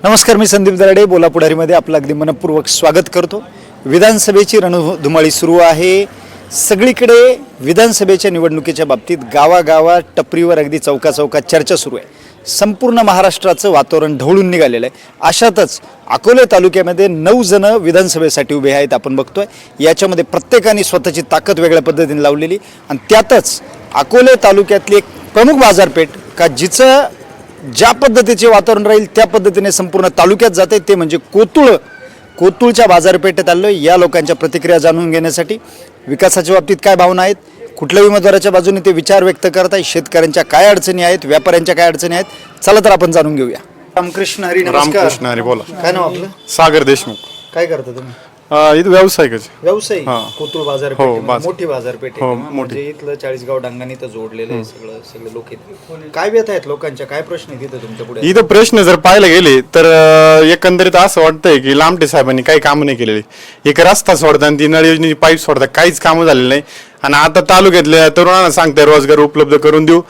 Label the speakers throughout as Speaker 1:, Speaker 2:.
Speaker 1: नमस्कार, मी संदीप दराडे बोला पुढारीमध्ये आपलं अगदी मनपूर्वक स्वागत करतो. विधानसभेची रणधुमाळी सुरू आहे. सगळीकडे विधानसभेच्या निवडणुकीच्या बाबतीत गावागावात टपरीवर अगदी चौकाचौकात चर्चा सुरू आहे. संपूर्ण महाराष्ट्राचं वातावरण ढवळून निघालेलं आहे. अशातच अकोले तालुक्यामध्ये 9 जण विधानसभेसाठी उभे आहेत. आपण बघतोय याच्यामध्ये प्रत्येकाने स्वतःची ताकद वेगळ्या पद्धतीने लावलेली आणि त्यातच अकोले तालुक्यातली एक प्रमुख बाजारपेठ का जिचं ज्या पद्धतीचे वातावरण राहील त्या पद्धतीने संपूर्ण तालुक्यात जाते ते म्हणजे कोतुळच्या बाजारपेठेत आलो. या लोकांच्या प्रतिक्रिया जाणून घेण्यासाठी विकासाच्या बाबतीत काय भावना आहेत, कुठल्या उमेदवाराच्या बाजूने ते विचार व्यक्त करत आहेत, शेतकऱ्यांच्या काय अडचणी आहेत, व्यापाऱ्यांच्या काय अडचणी आहेत, चला तर आपण जाणून घेऊया. रामकृष्ण हरी. नमस्कार.
Speaker 2: रामकृष्ण हरी. बोला.
Speaker 1: काय नाव आपलं?
Speaker 2: सागर देशमुख.
Speaker 1: काय करता तुम्ही?
Speaker 2: इथं व्यावसायिक.
Speaker 1: व्यवसाय. कोतुळ बाजारपेठ मोठी बाजारपेठ आहे.
Speaker 2: मोठी.
Speaker 1: म्हणजे इथलं 40 डांगांनी तर जोडलेलं आहे सगळे लोक आहेत. काय व्यथा आहेत लोकांच्या, काय प्रश्न आहेत इथं तुमच्या पुढे?
Speaker 2: इथं प्रश्न जर पाहायला गेले तर एकंदरीत असं वाटतंय की लामटे साहेबांनी काही कामं नाही केलेली. एक रस्ता सोडता आणि ती नळ योजनेची पाईप सोडता काहीच कामं झालेली नाही. आणि आता तालुक्यातल्या तरुणांना सांगताय रोजगार उपलब्ध करून देऊ.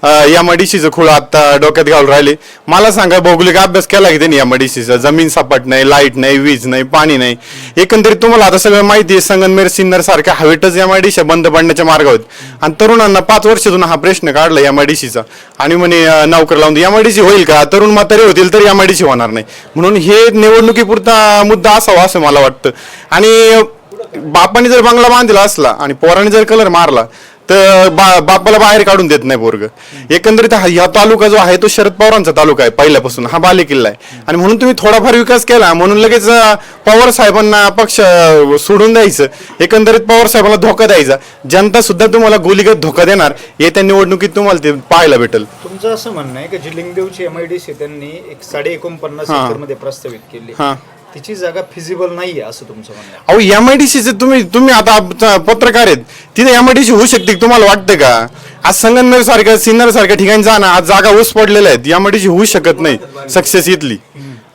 Speaker 2: एमआयडीसीचं खुळ आता डोक्यात घालून राहिले. मला सांगा, भौगोलिक अभ्यास केला की त्यांनी एमआयडीसीचा? जमीन सपाट नाही, लाईट नाही, वीज नाही, पाणी नाही. एकंदरीत तुम्हाला आता सगळं माहिती आहे. संगमनेर सिन्नर सारख्या हवेतच एमआयडीसी बंद पडण्याच्या मार्गावर. आणि तरुणांना 5 वर्षातून हा प्रश्न काढला एमआयडीसीचा आणि म्हणे नोकर लावून एमआयडीसी होईल का? तरुण म्हातारे होतील तर एमआयडीसी होणार नाही. म्हणून हे निवडणुकीपुरता मुद्दा असावा असं मला वाटतं. आणि बापाने जर बंगला बांधला असला आणि पोराने जर कलर मारला तर बापाला बाहेर काढून देत नाही पोरग. एकंदरीत हा तालुका जो आहे तो शरद पवारांचा तालुका आहे पहिल्यापासून. हा बालेकिल्ला आहे. आणि म्हणून तुम्ही थोडाफार विकास केला म्हणून लगेच पवार साहेबांना पक्ष सोडून द्यायचं. एकंदरीत पवार साहेबांना धोका द्यायचा. जनता सुद्धा तुम्हाला गोलीगत धोका देणार. येत्या निवडणुकीत तुम्हाला ते पाहायला भेटेल.
Speaker 1: तुमचं असं म्हणणं आहे की जी लिंगदेवची एमआयडीसी त्यांनी 49.5 एकरमध्ये प्रस्तावित केली, तिची जागा फिजिबल नाहीये असं तुमचं म्हणणं आहे?
Speaker 2: अहो, एमआयडीसीचं तुम्ही आता पत्रकार आहेत, तिथे एमआयडीसी होऊ शकते तुम्हाला वाटतं का? आज संगमनेर सारख्या सिन्नर सारख्या ठिकाणी जाणं, आज जागा ऊस पडलेल्या आहेत. एमआयडीसी होऊ शकत नाही. सक्सेस इथली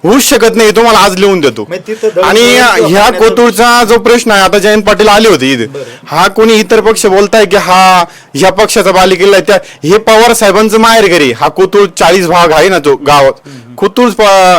Speaker 2: होऊच शकत नाही. तुम्हाला आज लिहून देतो. आणि ह्या कोतुळचा जो प्रश्न आहे, आता जयंत पाटील आले होते इथे, हा कोणी इतर पक्ष बोलताय की हा ह्या पक्षाचा बालेकिल्ला आहे, त्या हे पवार साहेबांचं माहेर घरी. हा कोतुळ 40 भाग आहे ना तो गावात, कोतुळ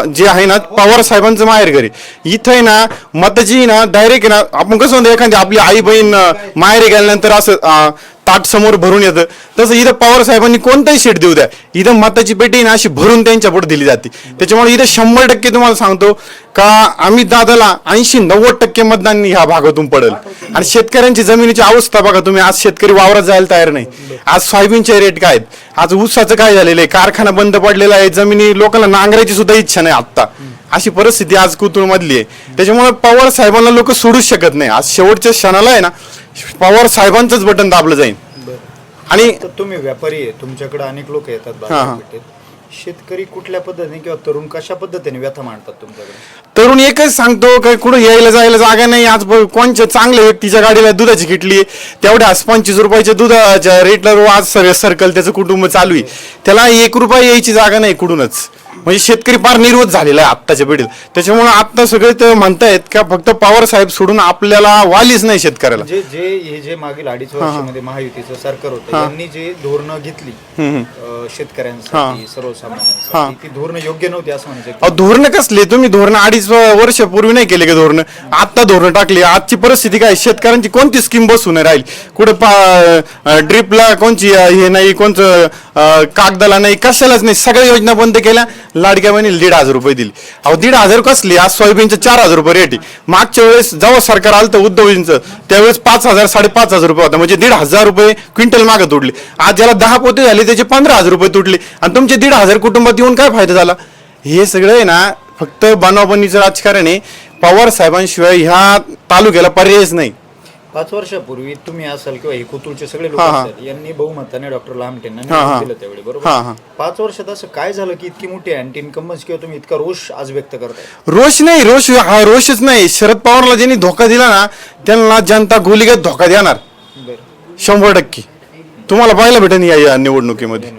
Speaker 2: जे आहे ना पवार साहेबांचं माहेर घरी. इथं आहे ना मताची ना डायरेक्ट ना, आपण कसं म्हणतो एखादी आपली आई बहीण माहेरी गेल्यानंतर असं ताट समोर भरून येतं, तसं इथं पवार साहेबांनी कोणताही सीट देऊ द्या, इथं मताची पेटी ना अशी भरून त्यांच्या पुढे दिली जाते. त्याच्यामुळे इथं 100% तुम्हाला सांगतो का आम्ही दादाला 80-90% मतदान ह्या भागातून पडेल. आणि शेतकऱ्यांची जमिनीची अवस्था बघा तुम्ही. आज शेतकरी वावरात जायला तयार नाही. आज सोयाबीनचे रेट काय आहेत, आज ऊसाचं काय झालेलं आहे, कारखाना बंद पडलेला आहे, जमिनी लोकांना नांगरायची सुद्धा इच्छा नाही. आत्ता अशी परिस्थिती आज कोतुळ मधली आहे. त्याच्यामुळे पवार साहेबांना लोक सोडूच शकत नाही. आज शेवटच्या क्षणाला आहे ना पवार साहेबांचंच बटन दाबलं जाईल.
Speaker 1: आणि तुम्ही व्यापारी आहे, तुमच्याकडे अनेक लोक येतात बाजारपेठेत. शेतकरी कुठल्या पद्धतीने किंवा तरुण कशा पद्धतीने व्यथा मांडतात तुमच्याकडे?
Speaker 2: तरुण एकच सांगतो काय, कुठं यायला जायला जागा नाही. आज कोणच्या चांगल्या व्यक्तीच्या गाडीला दुधाची किटली, तेवढ्या 25 रुपयाच्या दुधाच्या रेटला आज सगळं सर्कल त्याचं कुटुंब चालू आहे. त्याला 1 रुपया यायची जागा नाही कुठूनच. म्हणजे शेतकरी फार निर्वोध झालेला आहे आत्ताच्या पिढीत. त्याच्यामुळे आता सगळे ते म्हणतायत का फक्त पवार साहेब सोडून आपल्याला वालीच नाही शेतकऱ्याला.
Speaker 1: जे मागील 2.5 वर्षामध्ये महायुतीचं सरकार होतं, त्यांनी जे धोरणं घेतली शेतकऱ्यांसाठी, सर्वसामान्यांसाठी, ती धोरणं योग्य नव्हती असं म्हणायचं?
Speaker 2: धोरणं कसले? तुम्ही धोरणं 2.5 वर्षापूर्वी नाही केले का धोरणं? आता धोरणं टाकली. आजची परिस्थिती काय, शेतकऱ्यांची कोणती स्कीम बसू नाही राहील. कुठं ड्रिपला कोणची हे नाही, कोणतं कागदाला नाही, कशालाच नाही. सगळ्या योजना बंद केल्या. लाडक्या बहिणीला 1,500 रुपये दिली. अहो 1,500 कसली? आज सोयाबीनचे 4,000 रुपये रेट आहे. मागच्या वेळेस जेव्हा सरकार आलं तर उद्धवजींचं, त्यावेळेस 5,000 5,500 रुपये होता. म्हणजे 1,500 रुपये क्विंटल मागं तुटले. आज ज्याला 10 पोते झाले त्याचे 15,000 रुपये तुटले. आणि तुमचे 1,500 कुटुंबात येऊन काय फायदा झाला? हे सगळं आहे ना फक्त बनावबनीचं राजकारण आहे. पवार साहेबांशिवाय ह्या तालुक्याला पर्यायच नाही.
Speaker 1: 5 वर्षापूर्वी तुम्ही असाल किंवा हे कोतुळचे सगळे लोक असतात, यांनी बहुमताने डॉक्टर लामटेंना निवडून दिलं त्यावेळी, बरोबर? 5 वर्षात असं काय झालं की इतकी मोठी अँटी इन्कम्बन्स किंवा तुम्ही इतका रोष आज व्यक्त करताय?
Speaker 2: रोष नाही, हा रोषच नाही. शरद पवारला ज्यांनी धोका दिला ना त्यांना जनता गोलीगत धोका देणार 100%. तुम्हाला पाहायला भेटेल या निवडणुकीमध्ये.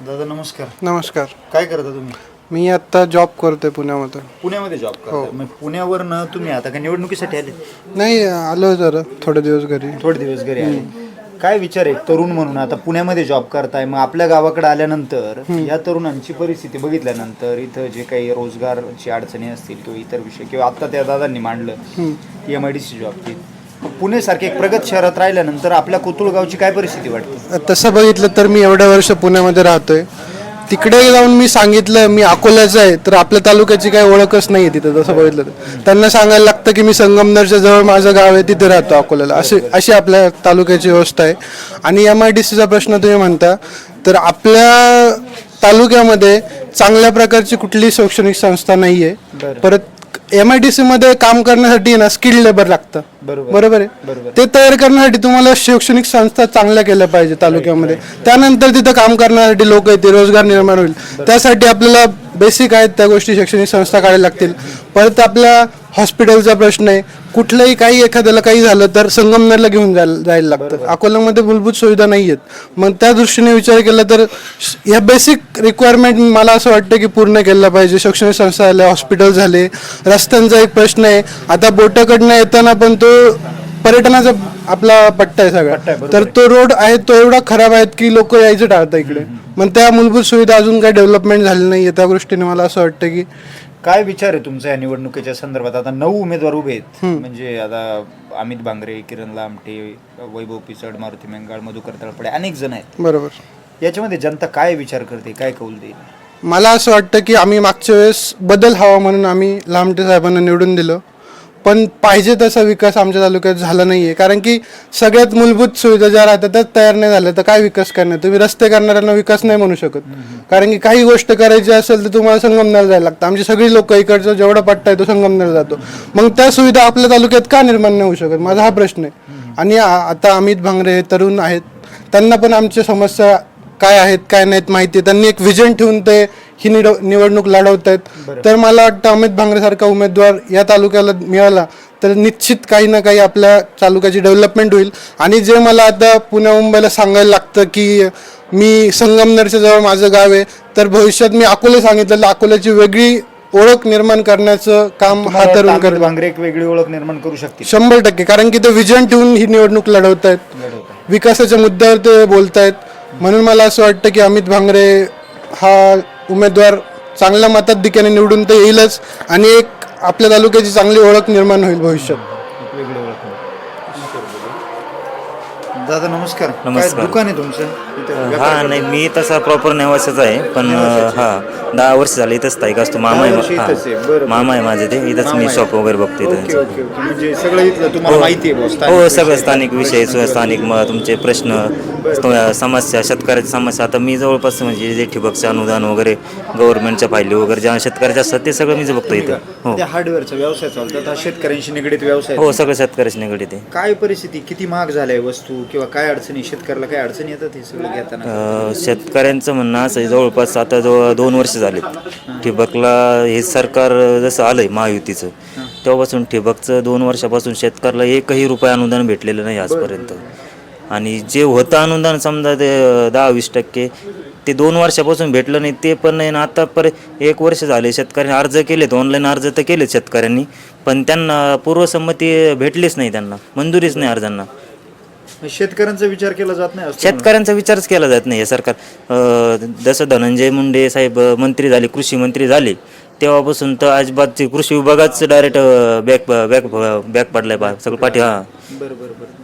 Speaker 1: दादा नमस्कार.
Speaker 3: नमस्कार.
Speaker 1: काय करता तुम्ही?
Speaker 3: मी आता जॉब करतोय पुण्यामध्ये.
Speaker 1: पुण्यामध्ये जॉब करता? मग पुण्यावरनं तुम्ही आता का निवडणुकीसाठी आले?
Speaker 3: नाही, आलो जरा थोडे दिवस घरी.
Speaker 1: थोडे दिवस घरी आले. काय विचार आहे तरुण म्हणून आता पुण्यामध्ये जॉब करताय, मग आपल्या गावाकडे आल्यानंतर या तरुणांची परिस्थिती बघितल्यानंतर इथं जे काही रोजगारची अडचणी असतील किंवा इतर विषय किंवा आता त्या दादांनी मांडलं MIDC जॉबची, पुणेसारखे एक प्रगत शहरात राहिल्यानंतर आपल्या कोतुळगावची काय परिस्थिती वाटते?
Speaker 3: तसं बघितलं तर मी एवढ्या वर्ष पुण्यामध्ये राहतोय, तिकडे जाऊन मी सांगितलं मी अकोल्याचं आहे तर आपल्या तालुक्याची काही ओळखच नाही आहे तिथं. तसं बघितलं तर त्यांना सांगायला लागतं की मी संगमनेरच्या जवळ माझं गाव आहे तिथे राहतो अकोल्याला, अशी आपल्या तालुक्याची व्यवस्था आहे. आणि MIDCचा प्रश्न तुम्ही म्हणता तर आपल्या तालुक्यामध्ये चांगल्या प्रकारची कुठलीही शैक्षणिक संस्था नाही आहे. परत MIDC मध्ये काम करण्यासाठी ना स्किल्ड लेबर लागतं, बरोबर आहे. ते तयार करण्यासाठी तुम्हाला शैक्षणिक संस्था चांगल्या केल्या पाहिजे तालुक्यामध्ये, त्यानंतर तिथं काम करण्यासाठी लोक येतील, रोजगार निर्माण होईल. त्यासाठी आपल्याला बेसिक आहेत त्या गोष्टी शैक्षणिक संस्था काढायला लागतील. परत आपल्या हॉस्पिटलचा प्रश्न आहे, कुठलंही काही एखाद्याला काही झालं तर संगमनेरला घेऊन जायला लागतं, अकोल्यामध्ये मूलभूत सुविधा नाही आहेत. मग त्या दृष्टीने विचार केला तर या बेसिक रिक्वायरमेंट मला असं वाटतं की पूर्ण केलं पाहिजे. शैक्षणिक संस्था झाल्या, हॉस्पिटल झाले, रस्त्यांचा एक प्रश्न आहे. आता बोटाकडनं येताना पण तो पर्यटनाचा आपला पट्टा आहे सगळा, तर तो रोड आहे तो एवढा खराब आहे की लोक यायचं टाळतात इकडे. मग त्या मूलभूत सुविधा अजून काही डेव्हलपमेंट झाली नाही आहे. त्या गोष्टीने मला असं वाटतं की
Speaker 1: काय विचार आहे तुमचा या निवडणुकीच्या संदर्भात? आता 9 उमेदवार उभे आहेत, म्हणजे आता अमित भांगरे, किरण लामटे, वैभव पिचड, मारुती मेंगाळ, मधुकर तळपडे, अनेक जण आहेत.
Speaker 3: बरोबर.
Speaker 1: याच्यामध्ये जनता काय विचार करते, काय कौल देईल?
Speaker 3: मला असं वाटतं की आम्ही मागच्या वेळेस बदल हवा म्हणून आम्ही लामटे साहेबांना निवडून दिलं, पण पाहिजे तसा विकास आमच्या तालुक्यात झाला नाही आहे. कारण की सगळ्यात मूलभूत सुविधा ज्या राहतात त्याच तयार नाही झाल्या तर काय विकास करणार? तुम्ही रस्ते करणाऱ्यांना विकास नाही म्हणू शकत, कारण की काही गोष्ट करायची असेल तर तुम्हाला संगमनेर जायला लागतं. आमची सगळी लोक इकडचा जेवढा पट्टा आहे तो संगमनेर जातो. मग त्या सुविधा आपल्या तालुक्यात का निर्माण नाही होऊ शकत? माझा हा प्रश्न आहे. आणि आता अमित भांगरे हे तरुण आहेत, त्यांना पण आमच्या समस्या काय आहेत काय नाहीत माहिती आहे. त्यांनी एक विजन ठेवून ते ही निवडणूक लढवत आहेत. तर मला वाटतं अमित भांगरेसारखा उमेदवार या तालुक्याला मिळाला तर निश्चित काही ना काही आपल्या तालुक्याची डेव्हलपमेंट होईल. आणि जे मला आता पुण्या मुंबईला सांगायला लागतं की मी संगमनेरच्या जवळ माझं गाव आहे, तर भविष्यात मी अकोले सांगितलेलं अकोल्याची वेगळी ओळख निर्माण करण्याचं काम हा तरुण करतो.
Speaker 1: भांगरे एक वेगळी ओळख निर्माण करू शकते
Speaker 3: 100%, कारण की ते विजन ठेवून ही निवडणूक लढवत आहेत, विकासाच्या मुद्द्यावर ते बोलत आहेत. म्हणून मला असं वाटतं की अमित भांगरे हा उमेदवार चांगल्या मताधिक्याने निवडून तर येईलच आणि एक आपल्या तालुक्याची चांगली ओळख निर्माण होईल भविष्यात.
Speaker 1: दादा नमस्कार.
Speaker 4: नमस्कार.
Speaker 1: काय दुकान आहे तुमचं इथं?
Speaker 4: हा नाही, मी तसा प्रॉपर नेवासाचा आहे, पण हा 10 वर्ष झाले इथंच स्थायिक असतो. मामा
Speaker 1: 10 वर्ष
Speaker 4: आहे,
Speaker 1: इथंच आहे. बरं,
Speaker 4: मामा आहे माझे, ते इथंच मी शॉप वगैरे बघतो
Speaker 1: ओके
Speaker 4: इथं.
Speaker 1: Okay okay. म्हणजे सगळं इथलं तुम्हाला माहिती आहे बोस?
Speaker 4: हो, सगळं स्थानिक विषय, स्थानिक तुमचे प्रश्न, समस्या, शेतकऱ्याच्या समस्या. आता मी जवळपास म्हणजे जे ठिबकचं अनुदान वगैरे, गव्हर्नमेंटच्या फायली वगैरे ज्या शेतकऱ्याच्या असतात ते सगळं मी बघतो इथं. हो
Speaker 1: त्या हार्डवेअरचा व्यवसाय चालतात, हा शेतकऱ्यांशी निगडीत व्यवसाय
Speaker 4: हो, सगळं शेतकऱ्याशी निगडीत आहे.
Speaker 1: काय परिस्थिती, किती महाग झाल्या वस्तू किंवा काय अडचणी, शेतकऱ्याला काय अडचणी येतात हे सगळं घेताना?
Speaker 4: शेतकऱ्यांचं म्हणणं असं आहे, जवळपास आता 2 वर्ष झाले ठिबकला हे सरकार जसं आलंय महायुतीचं, तेव्हापासून ठिबकचं 2 वर्षापासून शेतकऱ्याला एकही रुपये अनुदान भेटलेलं नाही आजपर्यंत. आणि जे होतं अनुदान समजा ते 10-20% ते 2 वर्षापासून भेटलं नाही, ते पण नाही. आता 1 वर्ष झाले शेतकऱ्यांनी अर्ज केलेत, ऑनलाईन अर्ज तर केलेत शेतकऱ्यांनी, पण त्यांना पूर्वसंमती भेटलीच नाही, त्यांना मंजुरीच नाही अर्जांना.
Speaker 1: शेतकऱ्यांचा विचार केला जात नाही?
Speaker 4: शेतकऱ्यांचा विचारच केला जात नाही हे सरकार. जसं धनंजय मुंडे साहेब मंत्री झाले, कृषी मंत्री झाले, तेव्हापासून तर अजिबात कृषी विभागाच डायरेक्ट बॅक पडलाय सगळं पाठी. हा
Speaker 1: बरं बरं बरं.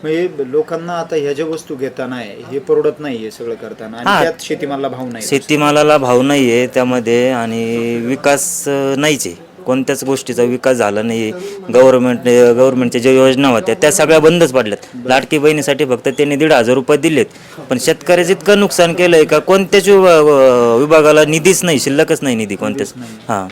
Speaker 1: म्हणजे लोकांना आता ह्या ज्या वस्तू घेताना हे परवडत नाही हे सगळं करताना, आणि त्यात शेतीमालाला भाव नाही,
Speaker 4: शेतीमालाला भाव नाही आहे त्यामध्ये, आणि विकास नाहीच आहे, कोणत्याच गोष्टीचा विकास झाला नाही. गव्हर्नमेंटच्या ज्या योजना होत्या त्या सगळ्या बंदच पडल्यात. लाडकी बहिणीसाठी फक्त त्यांनी 1,500 रुपये दिलेत, पण शेतकऱ्याचं इतकं नुकसान केलंय का कोणत्याच विभागाला निधीच नाही, शिल्लकच नाही निधी कोणत्याच. हां,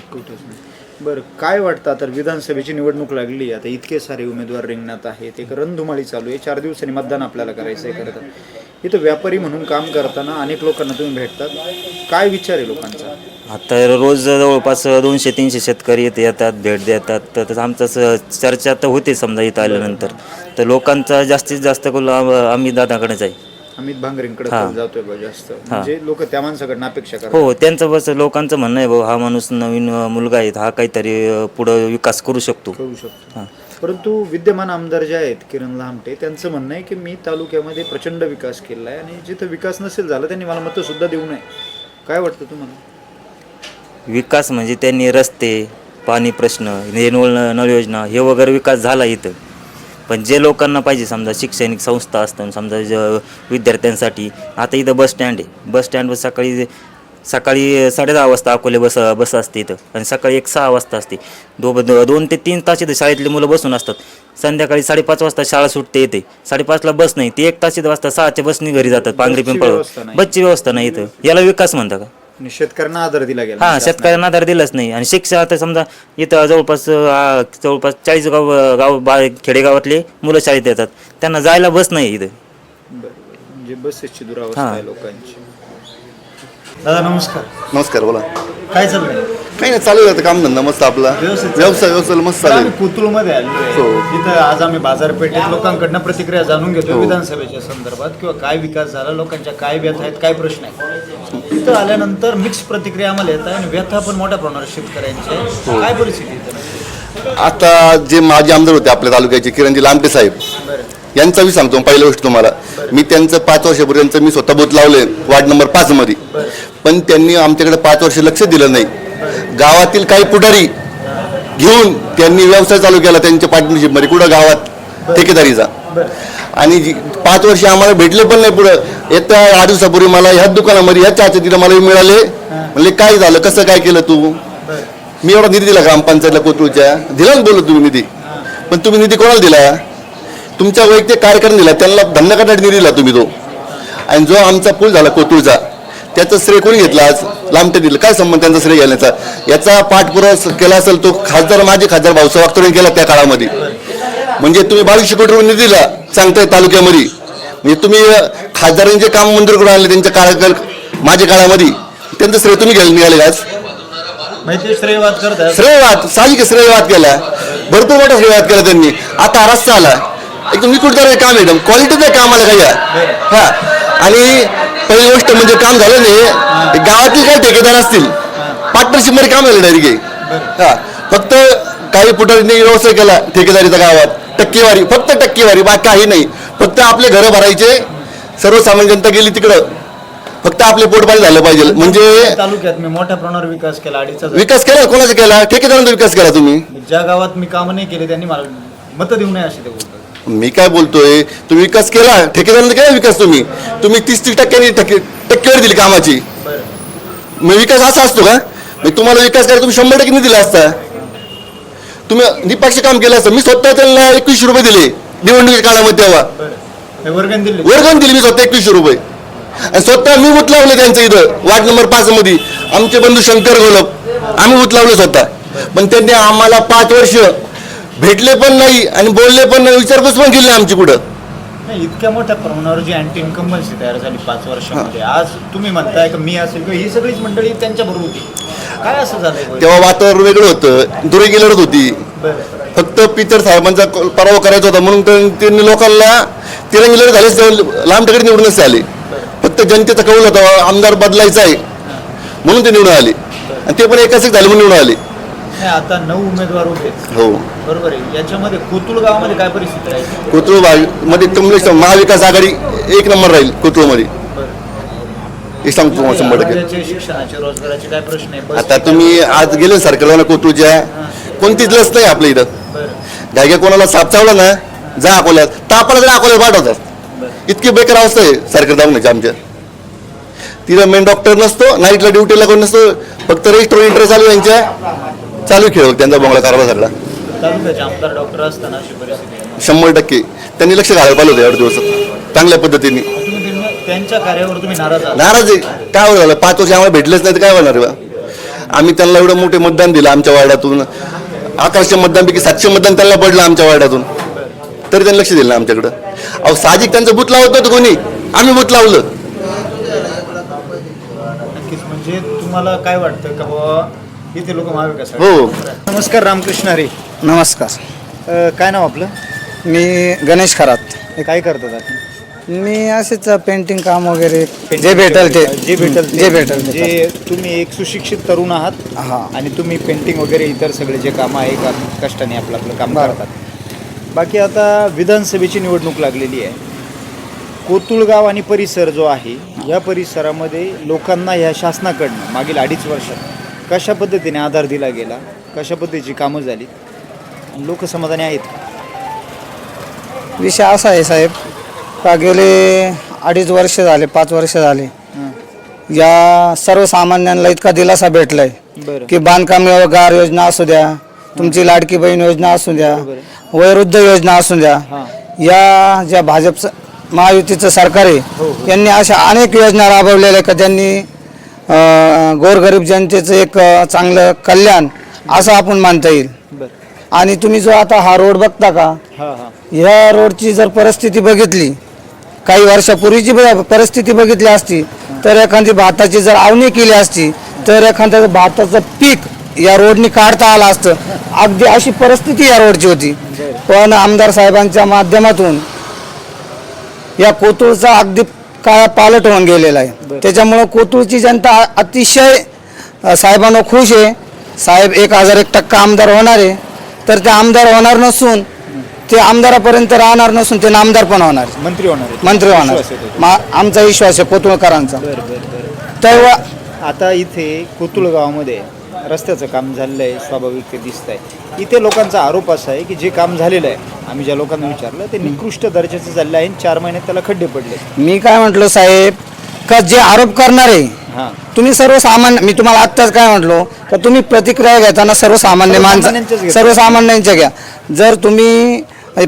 Speaker 1: बरं. काय वाटतं आता विधानसभेची निवडणूक लागली, आता इतके सारे उमेदवार रिंगणात आहेत, एक रणधुमाळी चालू आहे, 4 दिवसांनी मतदान आपल्याला करायचं आहे. खरं तर इथं व्यापारी म्हणून काम करताना अनेक लोकांना तुम्ही भेटतात, काय विचार आहे लोकांचा?
Speaker 4: आता रोज जवळपास 200-300 शेतकरी येतात, भेट देतात, तर आमचं चर्चा तर होते समजा इथं आल्यानंतर. तर लोकांचा जास्तीत जास्त करून आम्ही दादाकडेच आहे,
Speaker 1: अमित भांगरेंकडे जातोय बा जास्त, म्हणजे लोक त्या माणसाकडनं अपेक्षा करतात.
Speaker 4: हो, त्यांचं बस लोकांचं म्हणणं आहे, भाऊ हा माणूस नवीन मुलगा आहे, हा काहीतरी पुढं विकास करू शकतो.
Speaker 1: हां. परंतु विद्यमान आमदार जे आहेत किरण लहामटे त्यांचं म्हणणं आहे की मी तालुक्यामध्ये प्रचंड विकास केला आहे आणि जिथं विकास नसेल झाला त्यांनी मला मतं सुद्धा देऊ नये. काय वाटतं तुम्हाला?
Speaker 4: विकास म्हणजे त्यांनी रस्ते, पाणी प्रश्न, नळ योजना हे वगैरे विकास झाला इथं. पण जे लोकांना पाहिजे समजा शैक्षणिक संस्था असतात समजा विद्यार्थ्यांसाठी, आता इथं बस स्टँड आहे. बस स्टँडवर सकाळी 10:30 वाजता अकोले बस असते इथं आणि सकाळी 6 वाजता असते. 2 ते 3 तास इथं शाळेतले मुलं बसून असतात. संध्याकाळी 5:30 वाजता शाळा सुटते येते. 5:30ला बस नाही, ती 1 तास इथं वाजता 6च्या बसनी घरी जातात. पांगरी पिंपळ बसची व्यवस्था नाही इथं. याला विकास म्हणता का?
Speaker 1: आणि शेतकऱ्यांना आधार दिला गेला.
Speaker 4: हां, शेतकऱ्यांना आधार दिलाच नाही. आणि शिक्षण आता समजा इथं जवळपास 40 खेडेगावातले मुलं शाळेत येतात, त्यांना जायला बस नाही इथं.
Speaker 1: म्हणजे बसेसची दुरावस्था आहे लोकांची. दादा नमस्कार.
Speaker 5: नमस्कार, बोला.
Speaker 1: काय चाललंय?
Speaker 5: काही नाही, चालू आहे काम धंदा मस्त आपला.
Speaker 1: व्यवस्थित
Speaker 5: व्यवसाय मस्त चालू आहे.
Speaker 1: कोथरूडमध्ये आलो इथं आज आम्ही बाजारपेठेत लोकांकडनं प्रतिक्रिया जाणून घेतो विधानसभेच्या संदर्भात किंवा काय विकास झाला, लोकांच्या काय व्यथा आहेत, काय प्रश्न आहेत. इथं आल्यानंतर मिक्स प्रतिक्रिया आम्हाला येत आहे आणि व्यथा पण मोठ्या प्रमाणावर शेतकऱ्यांची आहे. काय परिस्थिती इथं?
Speaker 5: आता जे माजी आमदार होते आपल्या तालुक्याचे किरणजी लामटे साहेब, यांचा मी सांगतो पहिली गोष्ट तुम्हाला. मी त्यांचं 5 वर्षापर्यंत मी स्वतः बूथ लावले वार्ड नंबर 5 मध्ये, पण त्यांनी आमच्याकडे 5 वर्ष लक्ष दिलं नाही. गावातील काही पुढारी घेऊन त्यांनी व्यवसाय चालू केला त्यांच्या पार्टनरशिप मध्ये कुठं गावात ठेकेदारीचा. आणि 5 वर्ष आम्हाला भेटले पण नाही. पुढं येत्या 8 दिवसापूर्वी मला ह्याच दुकानामध्ये ह्या चहाच्या तिथं मला मिळाले. म्हणले काय झालं, कसं काय केलं तू? मी एवढा निधी दिला ग्रामपंचायतला कोथरूडच्या, दिला ना बोललो तुम्ही निधी, पण तुम्ही निधी कोणाला दिला? तुमच्या वैयक्तिक कार्यक्रम दिला, त्यांना धंदा करण्यासाठी निधी दिला तुम्ही तो. आणि जो आमचा पूल झाला कोथरूडचा त्याचं श्रेय कोणी घेतलं? आज लामटे दिलं. काय संबंध त्यांचा श्रेय घेण्याचा? याचा पाठपुरावा केला असेल तो माझे खासदार भाऊसाहेब वागतोरे केला त्या काळामध्ये. म्हणजे तुम्ही 2200 कोटी रुपये निधी दिला सांगताय तालुक्यामध्ये. म्हणजे तुम्ही खासदारांचे काम मंजूर करून आणले त्यांच्या माझ्या काळामध्ये, त्यांचं श्रेय तुम्ही निघाले आज.
Speaker 1: श्रेयवाद करतात.
Speaker 5: श्रेयवाद साहजिक श्रेयवाद केला, भरपूर मोठा श्रेयवाद केला त्यांनी. आता रस्ता आला एकदम निकुटदार काम, एकदम क्वालिटीचं काम आलं काय. हा, आणि पहिली गोष्ट म्हणजे काम झालं नाही. गावातील काही ठेकेदार असतील पार्टनरशिप मध्ये काम झालं डायरेक्ट. हा, फक्त काही पुढाऱ्यांनी व्यवसाय केला ठेकेदारीचा गावात, टक्केवारी, फक्त टक्केवारी, बाकी काही नाही. फक्त आपले घरं भरायचे, सर्वसामान्य जनता गेली तिकडं, फक्त आपले पोटपाणी झालं पाहिजे. म्हणजे
Speaker 1: तालुक्यात मी मोठ्या प्रमाणावर विकास केला.
Speaker 5: विकास केला कोणाचा केला? ठेकेदारांचा विकास केला तुम्ही.
Speaker 1: ज्या गावात मी काम नाही केले त्यांनी मला मतं देऊ नये असे ते बोलतात.
Speaker 5: मी काय बोलतोय, तुम्ही विकास केला, ठेकेदारांचा केला विकास. तुम्ही 30% टक्केवारी दिली कामाची. मग विकास असा असतो का? तुम्हाला विकास करायला तुम्ही 100% नाही दिला असता. तुम्ही निपक्ष काम केलं असतं. मी स्वतः त्यांना 2100 रुपये दिले निवडणुकीच्या काळामध्ये. तेव्हा वर्गण दिली मी स्वतः 2100 रुपये. आणि स्वतः मी बूथ लावले त्यांचं इथं वार्ड नंबर 5 मध्ये. आमचे बंधू शंकर गोलप, आम्ही बूथ लावले स्वतः. पण त्यांनी आम्हाला 5 वर्ष भेटले पण नाही आणि बोलले पण नाही, विचारपूस पण केली नाही आमची कुठं.
Speaker 1: नाही, इतक्या मोठ्या प्रमाणावर जी अँटी इन्कम्बन्सी तयार झाली 5 वर्षामध्ये, आज तुम्ही म्हणताय की मी असेल किंवा ही सगळीच मंडळी त्यांच्या बरोबर होती. काय असं झालंय?
Speaker 5: तेव्हा वातावरण वेगळं होतं, दुरेगी लढत होती. फक्त पिचर साहेबांचा पराभव करायचा होता म्हणून त्यांनी लोकांना तिरंगी लढत झाली, लांबकडे निवडूनच आले. फक्त जनतेचा कौल होता आमदार बदलायचा आहे म्हणून ते निवडून आले, आणि ते पण एकाच झाले म्हणून निवडून आले.
Speaker 1: आता 9 उमेदवार होते.
Speaker 5: हो,
Speaker 1: बरोबर आहे. याच्यामध्ये कोथरूड गावामध्ये काय परिस्थिती राहील?
Speaker 5: कोथरूड मध्ये कमलेश महाविकास आघाडी 1 नंबर राहील कोथरूडमध्ये, हे सांगतो तुम्हाला 100%.
Speaker 1: शिक्षणाचे, रोजगाराचे काय प्रश्न आहे?
Speaker 5: आता तुम्ही आज गेले सरकारला कोथरूडच्या, कोणतीच लस नाही आपल्या इथं. घ्या कोणाला साप चावला ना, जा अकोल्यात, तापाला जर अकोल्यात पाठवतात. इतकी बेकार अवस्था आहे सरकार दवाखान्याची आमच्या. तिथं मेन डॉक्टर नसतो, नाईटला ड्युटीला कोण नसतो, फक्त रजिस्टर इंटर चालू यांच्या चालू खेळ त्यांचा बंगला कारभार झाला.
Speaker 1: तालुक्याचे आमदार डॉक्टर असताना अशी परिस्थिती आहे.
Speaker 5: 100% त्यांनी लक्ष घालायला पाहिलं होतं एवढ्या दिवसात चांगल्या पद्धतीने.
Speaker 1: त्यांच्या कार्यावर तुम्ही नाराज
Speaker 5: आहे. काय झालं 5 वर्ष आम्हाला भेटलेच नाही तर काय होणार बा? आम्ही त्यांना एवढं मोठे मतदान दिलं आमच्या वार्डातून. 1100 मतदानपैकी 700 मतदान त्यांना पडलं आमच्या वार्डातून, तरी त्यांनी लक्ष दिलं ना आमच्याकडं. अहो साहजिक त्यांचं बूथ लावत नव्हतं कोणी, आम्ही बूथ लावलं.
Speaker 1: नक्कीच. म्हणजे तुम्हाला काय वाटतं का बाबा इथे लोक महाविकास?
Speaker 5: हो.
Speaker 1: नमस्कार, रामकृष्ण हरी.
Speaker 6: नमस्कार.
Speaker 1: काय नाव आपलं?
Speaker 6: मी गणेश खरात.
Speaker 1: काय करतात आपण?
Speaker 6: मी असेच पेंटिंग काम वगैरे जे भेटल ते.
Speaker 1: जे तुम्ही एक सुशिक्षित तरुण आहात
Speaker 6: हा.
Speaker 1: आणि तुम्ही पेंटिंग वगैरे इतर सगळे जे कामं आहे का कष्टाने आपलं काम करतात. बाकी आता विधानसभेची निवडणूक लागलेली आहे. कोतुळगाव आणि परिसर जो आहे या परिसरामध्ये लोकांना ह्या शासनाकडनं मागील 2.5 वर्षात कशा पद्धतीने आधार दिला गेला, कशा पद्धतीची कामं झाली, लोक समाधानी आहेत का?
Speaker 6: विषय असा आहे साहेब का गेले 2.5 वर्ष झाले 5 वर्ष झाले या सर्वसामान्यांना इतका दिलासा भेटलाय
Speaker 1: बरं.
Speaker 6: की बांधकाम गार योजना असू द्या, तुमची लाडकी बहीण योजना असू द्या, वयोवृद्ध योजना असू द्या, या ज्या भाजप महायुतीचं सरकार आहे यांनी अशा अनेक योजना राबवलेल्या का ज्यांनी गोरगरीब जनतेचं एक चांगलं कल्याण असं आपण मानता येईल.
Speaker 1: बरं.
Speaker 6: आणि तुम्ही जो आता हा रोड बघता का, ह्या रोडची जर परिस्थिती बघितली, काही वर्षापूर्वीची परिस्थिती बघितली असती तर एखादी भाताची जर आवणी केली असती तर एखाद्या भाताचं पीक या रोडनी काढता आलं असतं. अगदी अशी परिस्थिती या रोडची होती. पण आमदार साहेबांच्या माध्यमातून या कोतुळचा अगदी काळा पालट होऊन गेलेला आहे. त्याच्यामुळं कोतुळची जनता अतिशय साहेबांना खुश आहे. साहेब 1001% आमदार होणार आहे, तर ते आमदार होणार नसून ते आमदारापर्यंत राहणार नसून ते नामदार पण होणार,
Speaker 1: मंत्री होणार आहेत.
Speaker 6: मंत्री होणार.
Speaker 1: विश्वास आहे तो.
Speaker 6: आमचा विश्वास आहे कोतुळकरांचा. तर
Speaker 1: आता इथे कोतुळ गावामध्ये रस्त्याचं काम झालेलं आहे, स्वाभाविक ते दिसत आहे. इथे लोकांचा आरोप असा आहे की जे काम झालेलं आहे, आम्ही ज्या लोकांना विचारलं ते निकृष्ट दर्जाचं झालेलं आहे. 4 महिन्यात त्याला खड्डे पडले.
Speaker 6: मी काय म्हटलो साहेब का जे आरोप करणारे
Speaker 1: हां,
Speaker 6: तुम्ही सर्वसामान्य, मी तुम्हाला आत्ताच काय म्हटलो का तुम्ही प्रतिक्रिया घेताना सर्वसामान्य
Speaker 1: सर्वसामान्यांच्याच घ्या.
Speaker 6: सर्वसामान्यांच्या घ्या. जर तुम्ही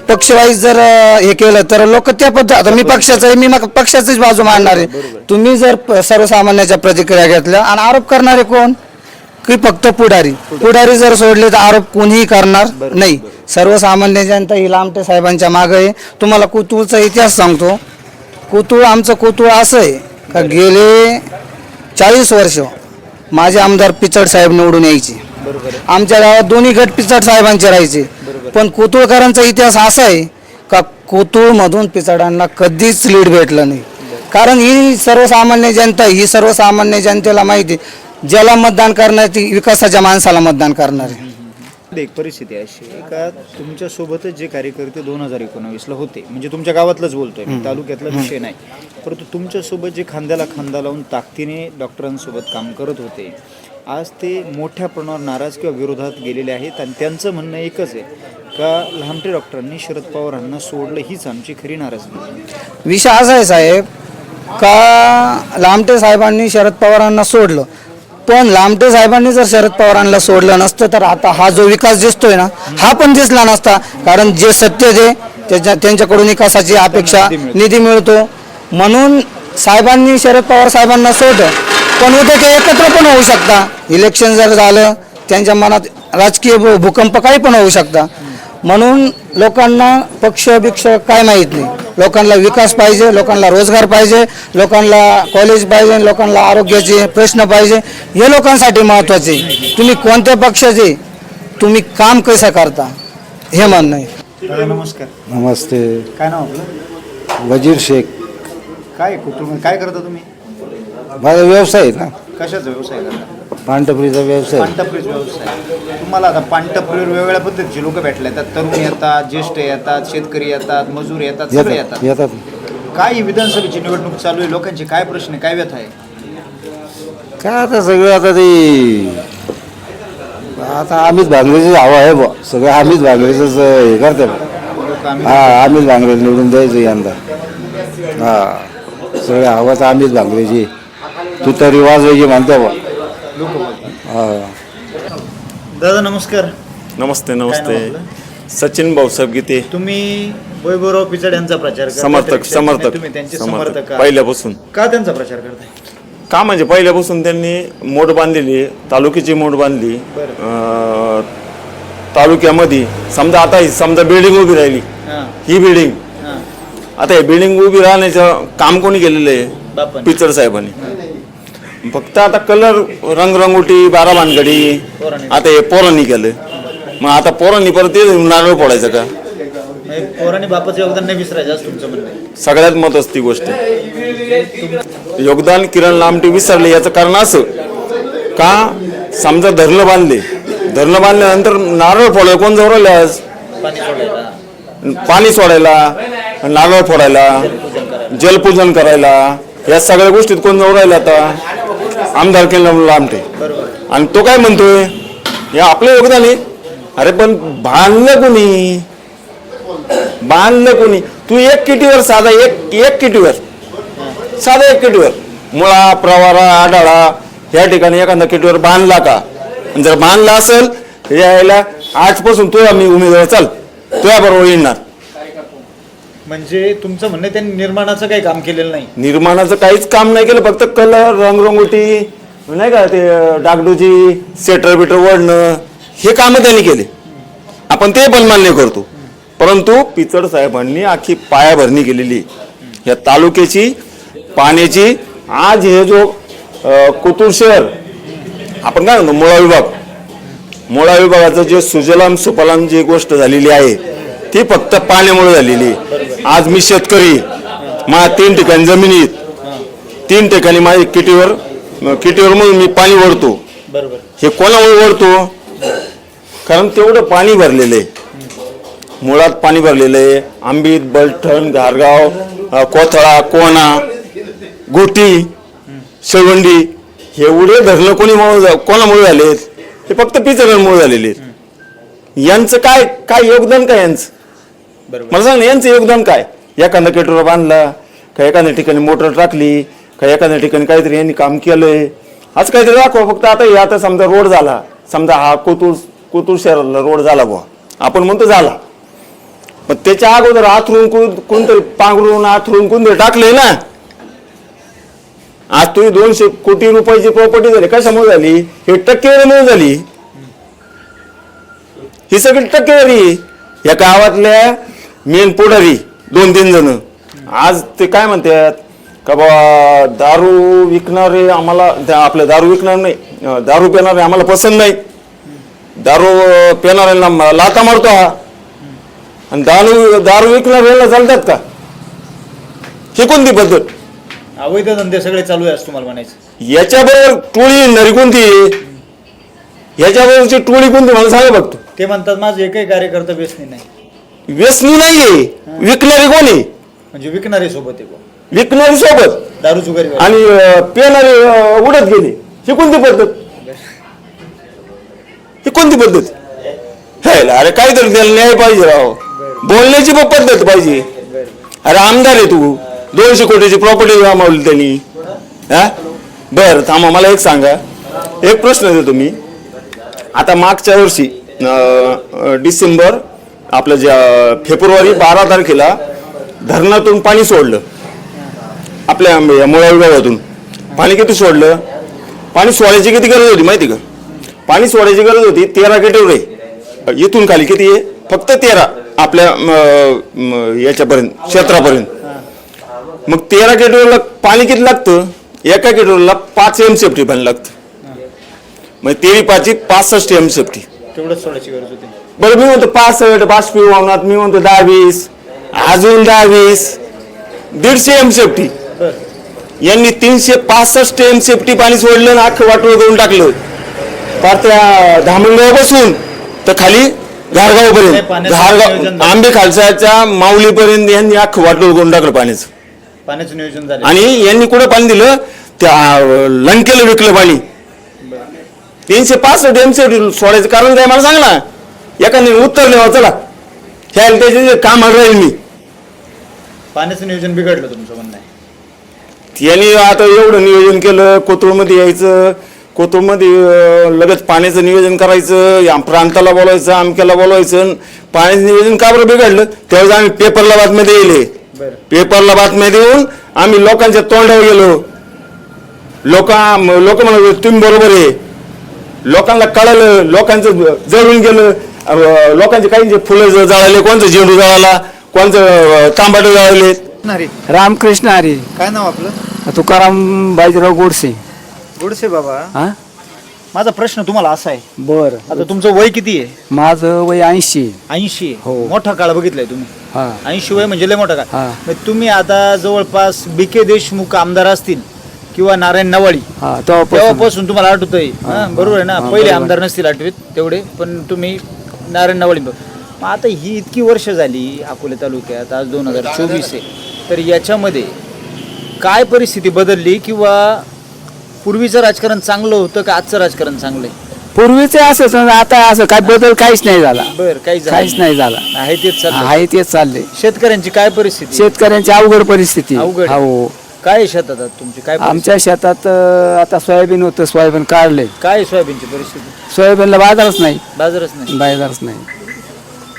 Speaker 6: पक्षवाईज जर हे केलं तर लोक त्या पद्धत, आता मी पक्षाचं आहे, मी मग पक्षाचीच बाजू मांडणार आहे. तुम्ही जर सर्वसामान्याच्या प्रतिक्रिया घेतल्या आणि आरोप करणारे कोण की फक्त पुढारी जर सोडले तर आरोप कोणीही करणार नाही. सर्वसामान्य जनता ही लामटे साहेबांच्या मागे आहे. तुम्हाला कोतुळचा इतिहास सांगतो. आमचं कोतुळ असं आहे का गेले 40 वर्ष माझे आमदार पिचड साहेब निवडून यायचे. आमच्या गावात दोन्ही गट पिचड साहेबांचे राहायचे. पण कोतुळकरांचा इतिहास असा आहे का कोतुळमधून पिचडांना कधीच लीड भेटलं नाही. कारण ही सर्वसामान्य जनता, ही सर्वसामान्य जनतेला माहिती आहे, ज्याला मतदान करणार ती विकासाच्या माणसाला मतदान करणार आहे.
Speaker 1: एक परिस्थिती अशी आहे का तुमच्यासोबतच जे कार्यकर्ते 2019ला होते, म्हणजे तुमच्या गावातलंच बोलतोय मी, तालुक्यातला विषय नाही, परंतु तुमच्यासोबत जे खांद्याला खांदा लावून ताकदीने डॉक्टरांसोबत काम करत होते, आज ते मोठ्या प्रमाणावर नाराज किंवा विरोधात गेलेले आहेत. आणि त्यांचं म्हणणं एकच आहे का लामटे डॉक्टरांनी शरद पवारांना सोडलं, हीच आमची खरी नाराजगी.
Speaker 6: विषय असा आहे साहेब का लामटे साहेबांनी शरद पवारांना सोडलं, पण लामटे साहेबांनी जर शरद पवारांना सोडलं नसतं तर आता हा जो विकास दिसतोय ना हा पण दिसला नसता. कारण जे सत्य दे त्यांच्याकडून विकासाची अपेक्षा निधी मिळतो म्हणून साहेबांनी शरद पवार साहेबांना सोडलं. पण उद्या ते एकत्र पण होऊ शकता. इलेक्शन जर झालं त्यांच्या मनात राजकीय भूकंप काही पण होऊ शकता. म्हणून लोकांना पक्ष काय माहीत नाही. लोकांना विकास पाहिजे, लोकांना रोजगार पाहिजे, लोकांना कॉलेज पाहिजे, लोकांना आरोग्याचे प्रश्न पाहिजे. हे लोकांसाठी महत्त्वाचे. तुम्ही कोणत्या पक्षाचे, तुम्ही काम कसं करता हे म्हणणं आहे.
Speaker 1: नमस्कार.
Speaker 7: नमस्ते.
Speaker 1: काय नाव आपलं?
Speaker 7: वजीर शेख.
Speaker 1: काय कुटुंब काय करता तुम्ही?
Speaker 7: माझा व्यवसाय आहे ना,
Speaker 1: कशाचा व्यवसाय करता?
Speaker 7: पानटपरीचा व्यवसाय.
Speaker 1: पानटपरीच व्यवसाय. तुम्हाला आता पानटपरीवर वेगवेगळ्या पद्धतीचे लोक भेटले येतात. तरुण येतात, ज्येष्ठ येतात, शेतकरी येतात, मजूर येतात, सगळे येतात.
Speaker 7: येतात.
Speaker 1: काय ही विधानसभेची निवडणूक चालू आहे, लोकांचे काय प्रश्न आहे, काय व्यथा आहे?
Speaker 7: काय आता सगळं आता ते आता आम्हीच भांगरेचीच हवा आहे बा. सगळं आम्हीच भांगरेचंच हे करते बा.
Speaker 1: लोक आम्ही
Speaker 7: हा, आम्हीच भांगरे निवडून द्यायचं यंदा. हा, सगळं हवा तर आम्हीच भांगरेची. तू तरी वाजवायची म्हणते बा.
Speaker 1: लोक बोलतात.
Speaker 7: हा.
Speaker 1: दादा नमस्कार.
Speaker 8: नमस्ते
Speaker 1: काय नाव
Speaker 8: नमस्ते.
Speaker 1: आपलं?
Speaker 8: सचिन भाऊसाहेब गीते,
Speaker 1: तुम्ही वैभवराव पिचड यांचा प्रचार करता.
Speaker 8: समर्थक
Speaker 1: तुम्ही त्यांचे समर्थक आहात.
Speaker 8: पहिल्यापासून.
Speaker 1: का त्यांचा प्रचार करताय?
Speaker 8: का म्हणजे पहिल्यापासून त्यांनी मोड बांधलेली, तालुक्याची मोड बांधली. तालुक्यामध्ये समजा आता समजा बिल्डिंग उभी राहिली,
Speaker 1: हां,
Speaker 8: ही बिल्डिंग,
Speaker 1: हां.
Speaker 8: आता हे बिल्डिंग उभी राहण्याचं काम कोणी केलेलं आहे?
Speaker 1: बापांनी.
Speaker 8: पिचड साहेबांनी. फक्त आता कलर, रंगरंगोटी, बाराभानगडी आता हे पोरांनी केलं. मग आता पोरांनी परत ते नारळ फोडायचं का?
Speaker 1: म्हणजे पोरांनी बापाचं योगदान नाही विसरायचं असं तुमचं म्हणणं आहे.
Speaker 8: सगळ्यात महत्वाची ती गोष्ट. योगदान किरण लामटे विसरले याचं कारण असं का समजा धरणं बांधल्यानंतर नारळ फोडायला कोण जवळ आज
Speaker 1: पाणी सोडायला
Speaker 8: पाणी सोडायला, नारळ फोडायला, जलपूजन करायला, या सगळ्या गोष्टीत कोण जाऊ राहिला आता? आमदार केलं लांबटे. आणि तो काय म्हणतोय, हे आपलं योगदान आहे. अरे पण बांधलं कोणी? तू एक किटीवर साधा एक किटीवर मुळा, प्रवारा, आढाळा या ठिकाणी एखादा किटीवर बांधला का? आणि जर बांधला असेल यायला आजपासून तू आम्ही उमेदवार चाल तुझ्या बरोबर येणार.
Speaker 1: म्हणजे तुमचं म्हणणं त्यांनी निर्माणाचं काही काम केलेलं नाही?
Speaker 8: निर्माणाचं काहीच काम नाही केलं, फक्त कलर, रंगरंगोटी नाही का, ते डागडुजी, सेटर बिटर वळणं हे कामं त्यांनी केले. आपण ते पण मान्य करतो. परंतु पिचड साहेबांनी आखी पायाभरणी केलेली या तालुक्याची पाण्याची. आज हे जो कोथरूड शहर आपण काय म्हणतो मुळा विभागाचं जे सुजलाम सुफलाम जी गोष्ट झालेली आहे ती फक्त पाण्यामुळे झालेली आहे. आज मी शेतकरी, माझ्या 3 ठिकाणी जमिनीत 3 ठिकाणी माझ्या किटीवर म्हणून मी पाणी ओढतो. हे कोणामुळे ओढतो? कारण तेवढं पाणी भरलेलं आहे, मुळात पाणी भरलेलं आहे. आंबीत, बलठण, घारगाव, कोथळा, कोणा, गोटी, शेवंडी एवढे धरणं कोणामुळे झालेत? हे फक्त पिचडांमुळे झालेले आहेत. यांचं काय योगदान काय यांचं? मला सांग ना, यांचं योगदान काय? एखादा केटोरा बांधला का, एखाद्या ठिकाणी मोटर टाकली का, एखाद्या ठिकाणी काहीतरी यांनी काम केलंय आज काहीतरी दाखवा फक्त. आता समजा रोड झाला, समजा हा कोथरूड शहराला रोड झाला बुवा, आपण म्हणतो झाला, पण त्याच्या अगोदर आथरून कोणतरी पांघरून आथरून कोणतरी टाकलंय ना. आज तुम्ही 200 कोटी रुपयाची प्रॉपर्टी झाली, कशामुळे झाली? हे टक्केवारीमुळे झाली. ही सगळी टक्केवारी. या गावातल्या मेन पुढारी 2-3 जण आज ते काय म्हणतात का बाबा दारू विकणारे आम्हाला, आपले दारू विकणार नाही, दारू पिणारे आम्हाला पसंत नाही, दारू पिणाऱ्यांना लाथा मारतो हा, आणि दारू विकणारे चालतात का? ही कोणती पद्धत?
Speaker 1: अवैध धंदे सगळे चालू आहे असं तुम्हाला म्हणायचं?
Speaker 8: याच्याबरोबर टोळी नरी कोणती? याच्याबरोबरची टोळी कोणती मला सांगा बघतो.
Speaker 1: ते म्हणतात माझं एकही कार्यकर्ता व्यसनी नाही.
Speaker 8: व्यसनी नाहीये, विकणारी कोणी?
Speaker 1: म्हणजे विकणारे सोबत आहे बुवा.
Speaker 8: विकणारी सोबत
Speaker 1: दारू जुगारी
Speaker 8: आणि पिणारे उडत गेले. ही कोणती पद्धत? ही कोणती पद्धत? अरे काहीतरी त्याला न्याय पाहिजे राव, बोलण्याची पण पद्धत पाहिजे. अरे आमदार आहे तू, 200 कोटीची प्रॉपर्टी गमावली त्यांनी. बर थांबा, मला एक सांगा, एक प्रश्न देतो मी. आता मागच्या वर्षी डिसेंबर आपलं फेब्रुवारी 12 तारखेला धरणातून पाणी सोडलं, आपल्या मुळा विभागातून पाणी किती सोडलं? पाणी सोडायची किती गरज होती माहिती का? पाणी सोडायची गरज होती 13 केटेवर आहे. इथून खाली किती आहे? फक्त 13 आपल्या याच्यापर्यंत क्षेत्रापर्यंत. मग 13 केटेवरला पाणी किती लागतं? एका केटेवरला 5 MCFT पाणी लागतं. मग 13×5 65 MCFT.
Speaker 1: तेवढंच सोडायची गरज होती.
Speaker 8: बरं मी म्हणतो 65 बाष्पीभवनात, मी म्हणतो 10-20 अजून 10-20 150 MCFT. यांनी 365 MCFT पाणी सोडलं आणि अख्खं वाटोळ करून टाकलं. पार त्या धामणगावपासून तर खाली घारगावपर्यंत, आंबे खालसाच्या माऊलीपर्यंत यांनी अख्खं वाटोळ करून टाकलं पाण्याचं
Speaker 1: नियोजन झालं.
Speaker 8: आणि यांनी कुठं पाणी दिलं? त्या लंकेला विकलं पाणी. 365 MCFT सोडायचं कारण काय मला सांग ना. एखाद्याने उत्तर द्यावं, चला ह्या त्याचे काम राहील मी.
Speaker 1: पाण्याचं नियोजन बिघडलं तुमचं म्हणणं आहे?
Speaker 8: यांनी आता एवढं नियोजन केलं, कोथरूडमध्ये यायचं, कोथरूडमध्ये लगेच पाण्याचं नियोजन करायचं, या प्रांताला बोलायचं, अमक्याला बोलायचं. पाण्याचं नियोजन का बरं बिघडलं? त्यावेळेस आम्ही पेपरला बातम्या दिले, पेपरला बातम्या देऊन आम्ही लोकांच्या तोंडावर गेलो. लोक म्हणत तुम्ही बरोबर आहे. लोकांना कळलं, लोकांचं जळून गेलं. लोकांचे काही फुलं जळाले, कोणचं झेंडू जळाला, कोणचं तांबाटे जळाले.
Speaker 6: रामकृष्ण हरी.
Speaker 1: काय नाव आपलं?
Speaker 6: तुकाराम बाजीराव गोडसे.
Speaker 1: गोडसे बाबा,
Speaker 6: हा
Speaker 1: माझा प्रश्न तुम्हाला असा आहे,
Speaker 6: बर,
Speaker 1: आता तुमचं वय किती आहे?
Speaker 6: माझं वय 80.
Speaker 1: 80.
Speaker 6: हो.
Speaker 1: मोठा काळ बघितलाय तुम्ही.
Speaker 6: हा
Speaker 1: 80 वय म्हणजे लय मोठा काळ.
Speaker 6: हा.
Speaker 1: मग तुम्ही आता जवळपास BK देशमुख आमदार असतील किंवा नारायण नवाळी,
Speaker 6: हा तेव्हापासून
Speaker 1: तेव्हापासून तुम्हाला आठवतंय? बरोबर आहे ना? पहिले आमदार नसतील आठवीत तेवढे, पण तुम्ही नारायण नवाळी. मग आता ही इतकी वर्ष झाली अकोले तालुक्यात, आज 2024 आहे, तर याच्यामध्ये काय परिस्थिती बदलली किंवा पूर्वीचं राजकारण चांगलं होतं का आजचं राजकारण चांगलं आहे?
Speaker 6: पूर्वीचे असं समजा, आता असं काय बदल काहीच नाही झाला,
Speaker 1: बरं, काहीच
Speaker 6: नाही झाला.
Speaker 1: आहे तेच चाललंय.
Speaker 6: आहे तेच चाललंय.
Speaker 1: शेतकऱ्यांची काय परिस्थिती?
Speaker 6: शेतकऱ्यांची अवघड परिस्थिती.
Speaker 1: अवघड.
Speaker 6: हो.
Speaker 1: काय आहे शेतात आता तुमची काय परिस्थिती?
Speaker 6: आमच्या शेतात आता सोयाबीन होतं, सोयाबीन काढले.
Speaker 1: काय आहे सोयाबीनची परिस्थिती?
Speaker 6: सोयाबीनला बाजारच नाही.
Speaker 1: बाजारच नाही.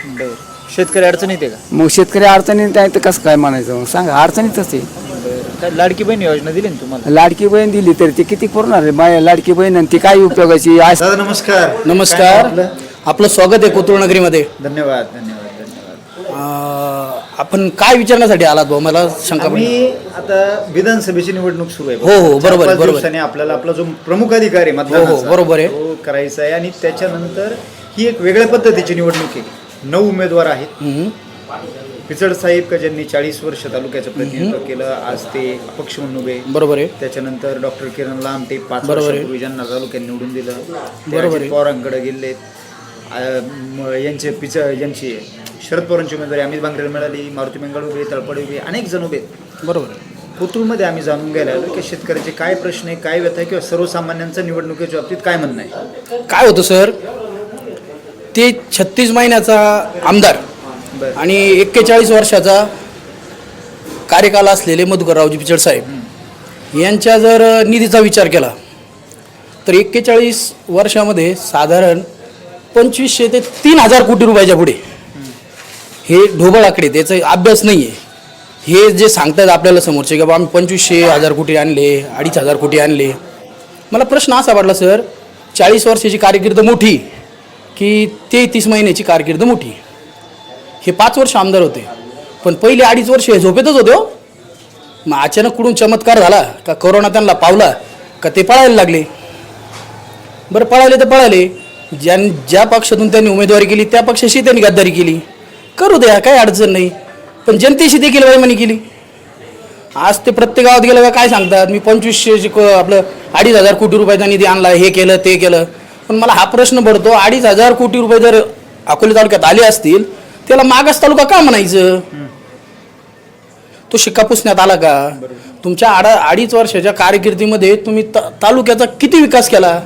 Speaker 1: बरं. शेतकरी अडचणीत आहे का?
Speaker 6: मग शेतकरी अडचणीत आहे तर कसं काय म्हणायचं? मग सांगा, अडचणीतच आहे.
Speaker 1: बरं. काय लाडकी बहीण योजना दिली ना तुम्हाला?
Speaker 6: लाडकी बहीण दिली तरी ती किती पुरणार आहे? माझ्या लाडकी बहीण आणि ती काय उपयोगाची? आज
Speaker 1: दादा नमस्कार.
Speaker 9: नमस्कार.
Speaker 1: काय नाव आपलं?
Speaker 9: आपलं स्वागत आहे कोथरूड नगरीमध्ये.
Speaker 1: धन्यवाद धन्यवाद धन्यवाद.
Speaker 9: आपण काय विचारण्यासाठी आलात भाऊ? मला शंका पडली.
Speaker 1: आम्ही आता विधानसभेची निवडणूक सुरू आहे.
Speaker 9: हो, हो, बरोबर,
Speaker 1: 4-5
Speaker 9: बरोबर.
Speaker 1: दिवसांनी आपल्याला आपला जो प्रमुख अधिकारी मतदानाचा
Speaker 9: बरोबर आहे.
Speaker 1: तो करायचा आहे आणि त्याच्यानंतर ही एक वेगळ्या पद्धतीची निवडणूक आहे. 9 उमेदवार आहेत. पिचड साहेब का ज्यांनी 40 वर्ष तालुक्याचं प्रतिनिधित्व केलं, आज ते अपक्ष म्हणून उभे.
Speaker 9: बरोबर आहे.
Speaker 1: त्याच्यानंतर डॉक्टर किरण लांब, ते 5
Speaker 9: बरोबर आहे.
Speaker 1: वर्षापूर्वी ज्यांना तालुक्यात निवडून दिलं,
Speaker 9: बरोबर आहे.
Speaker 1: पवारांकडे गेले. यांची शरद पवारांची उमेदवारी अमित बांगरेला मिळाली. मारुती मंगळ उभे, तळपडे उभे, अनेक जण उभे.
Speaker 9: बरोबर आहे.
Speaker 1: कोथरूडमध्ये आम्ही जाणून घ्यायला आलो की शेतकऱ्याचे काय प्रश्न आहे, काय व्यथा आहे किंवा सर्वसामान्यांचं निवडणुकीच्या बाबतीत काय म्हणणं आहे.
Speaker 9: काय होतं सर, ते 36 महिन्याचा आमदार
Speaker 1: बरं.
Speaker 9: आणि 41 वर्षाचा कार्यकाल असलेले मधुकररावजी पिचड साहेब यांच्या जर निधीचा विचार केला तर 41 वर्षामध्ये साधारण 2500 ते 3000 कोटी रुपयाच्या पुढे हे ढोबळ आकडे, त्याचा अभ्यास नाही आहे. हे जे सांगतात आपल्याला समोरचे की बाबा आम्ही 2500 कोटी आणले, 2500 कोटी आणले. मला प्रश्न असा पडला सर, 40 वर्षाची कारकीर्द मोठी की 33 महिन्याची कारकीर्द मोठी? हे 5 वर्ष आमदार होते, पण पहिले 2.5 वर्ष हे झोपेतच होते हो. मग अचानक कुठून चमत्कार झाला का? कोरोना त्यांना पावला का ते पळायला लागले? बरं, पळाले तर पळाले. ज्या पक्षातून त्यांनी उमेदवारी केली त्या पक्षाशी त्यांनी गद्दारी केली, करू द्या, काही अडचण नाही. पण जनतेशी देखील वैमनी केली. आज ते प्रत्येक गावात गेलं का काय सांगतात, मी 2500 आपलं 2500 कोटी रुपयाचा निधी आणला, हे केलं ते केलं. पण मला हा प्रश्न पडतो, 2500 कोटी रुपये जर अकोले तालुक्यात आले असतील, त्याला मागास तालुका का म्हणायचं? तो शिक्का पुसण्यात आला का? तुमच्या 2.5 वर्षाच्या कारकिर्दीमध्ये तुम्ही तालुक्याचा किती विकास केला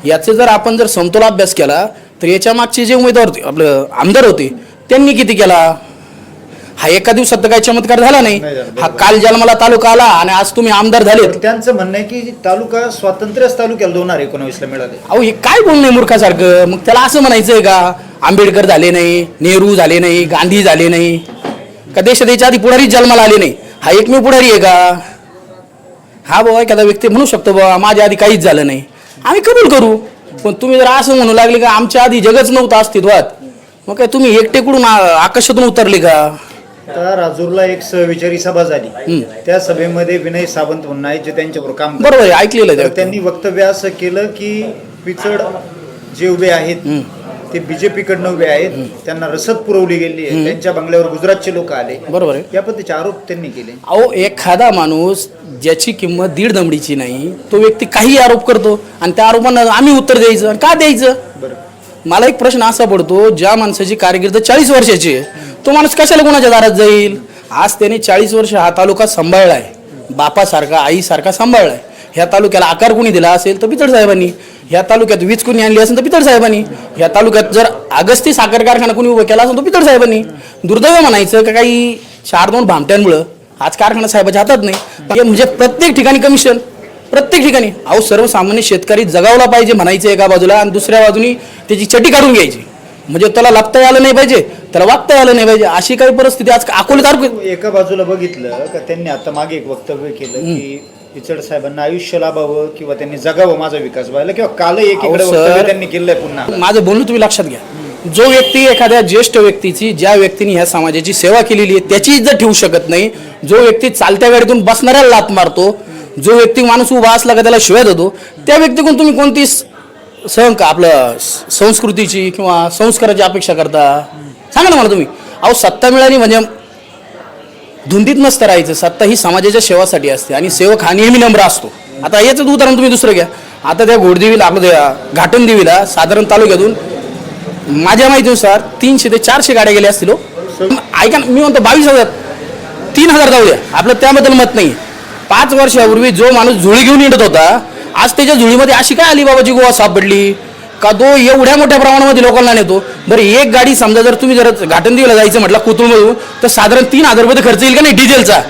Speaker 9: याचे जर आपण जर समतोल अभ्यास केला तर याच्या मागचे जे उमेदवार होते, आपलं आमदार होते, त्यांनी किती केला? हा एका दिवसात तर काही चमत्कार झाला नाही. हा काल जन्माला तालुका आला आणि आज तुम्ही आमदार झाले.
Speaker 1: त्यांचं म्हणणं आहे की तालुका स्वातंत्र्यच तालुक्याला 2019ला मिळाले.
Speaker 9: अहो, हे काय बोलणं मूर्खासारखं? मग त्याला असं म्हणायचंय का आंबेडकर झाले नाही, नेहरू झाले नाही, गांधी झाले नाही का? देशाच्या आधी पुढारीच जन्माला आले नाही? हा एकमेव पुढारी आहे का? हा बाबा एखादा व्यक्ती म्हणू शकतो बाबा माझ्या आधी काहीच झालं नाही, आम्ही कबूल करू. पण तुम्ही जर असं म्हणू लागले का आमच्या आधी जगच नव्हतं अस्तित्वात, मग काय तुम्ही एकटेकडून आकाशातून उतरले का?
Speaker 1: आता राजूरला एक सहविचारी सभा झाली. त्या सभेमध्ये विनय सावंत म्हणून आहेत जे त्यांच्याबरोबर काम करतात.
Speaker 9: बरोबर आहे, ऐकलेलं आहे.
Speaker 1: तर त्यांनी वक्तव्य असं केलं की पिचड जे उभे आहेत ते बीजेपी कडनं उभे आहेत, त्यांना रसद पुरवली गेली आहे, त्यांच्या बंगल्यावर गुजरातचे लोक आले.
Speaker 9: बरोबर आहे.
Speaker 1: या पद्धतीचे आरोप त्यांनी केले.
Speaker 9: अहो, एखादा माणूस ज्याची किंमत 1.5 दमडीची नाही तो व्यक्ती काही आरोप करतो आणि त्या आरोपांना आम्ही उत्तर द्यायचं आणि का द्यायचं?
Speaker 1: बरं.
Speaker 9: मला एक प्रश्न असा पडतो, ज्या माणसाची कारकीर्द 40 वर्षाची आहे तो माणूस कशाला कोणाच्या दारात जाईल? आज त्याने 40 वर्ष हा तालुका सांभाळलाय, बापासारखा आईसारखा सांभाळलाय. ह्या तालुक्याला आकार कोणी दिला असेल तर पिचड साहेबांनी, ह्या तालुक्यात वीज कोणी आणली असेल तर पिचड साहेबांनी, ह्या तालुक्यात जर अगस्ती साखर कारखाना कोणी उभं केला असेल तर पिचड साहेबांनी. दुर्दैव म्हणायचं का काही 4-2 भामट्यांमुळं आज कारखाना साहेबाच्या हातात नाही. म्हणजे प्रत्येक ठिकाणी कमिशन, प्रत्येक ठिकाणी. अहो, सर्वसामान्य शेतकरी जगावला पाहिजे म्हणायचं एका बाजूला आणि दुसऱ्या बाजूनी त्याची चटी काढून घ्यायची. म्हणजे त्याला लपता आलं नाही पाहिजे, त्याला वागता आलं नाही पाहिजे, अशी काही परिस्थिती आज अकोले तालुक्यात.
Speaker 1: एका बाजूला बघितलं का त्यांनी आता मागे एक वक्तव्य केलं की पिचड साहेबांना आयुष्य लाभावं किंवा त्यांनी जगावं, माझा विकास व्हायला, किंवा काल एकीकडे वक्तव्य त्यांनी केलंय. पुन्हा
Speaker 9: माझं बोलणं तुम्ही लक्षात घ्या, जो व्यक्ती एखाद्या ज्येष्ठ व्यक्तीची, ज्या व्यक्तीने ह्या समाजाची सेवा केलेली आहे त्याची इज्जत ठेवू शकत नाही, जो व्यक्ती चालत्या गाडीतून बसणाऱ्याला लात मारतो, जो व्यक्ती माणूस उभा असला का त्याला शिव्या देतो, त्या व्यक्तीकडून तुम्ही कोणती आपलं संस्कृतीची किंवा संस्काराची अपेक्षा करता? सांगा ना मला तुम्ही. अहो, सत्ता मिळाली म्हणजे धुंदीत नसतं राहायचं. सत्ता ही समाजाच्या सेवासाठी असते आणि सेवक हा नेहमी नम्र असतो. आता याचं उदाहरण तुम्ही दुसरं घ्या. आता त्या घोडदेवीला, आपल्या घाटन देवीला साधारण तालुक्यातून माझ्या माहितीनुसार 300 ते 400 गाड्या गेल्या असतील हो. ऐका ना, मी म्हणतो 22,000 3,000 जाऊ द्या, आपलं त्याबद्दल मत नाही. 5 वर्षापूर्वी जो माणूस झुळी घेऊन येत होता, आज त्याच्या झुळीमध्ये अशी काय अलिबाबाची गोवा सापडली का तो एवढ्या मोठ्या प्रमाणामध्ये लोकांना नेतो. बरं, एक गाडी समजा जर तुम्ही जर घाटंदीला जायचं म्हटलं कोथरूडमधून, तर साधारण 3,000 रुपये खर्च येईल का नाही डिझेलचा.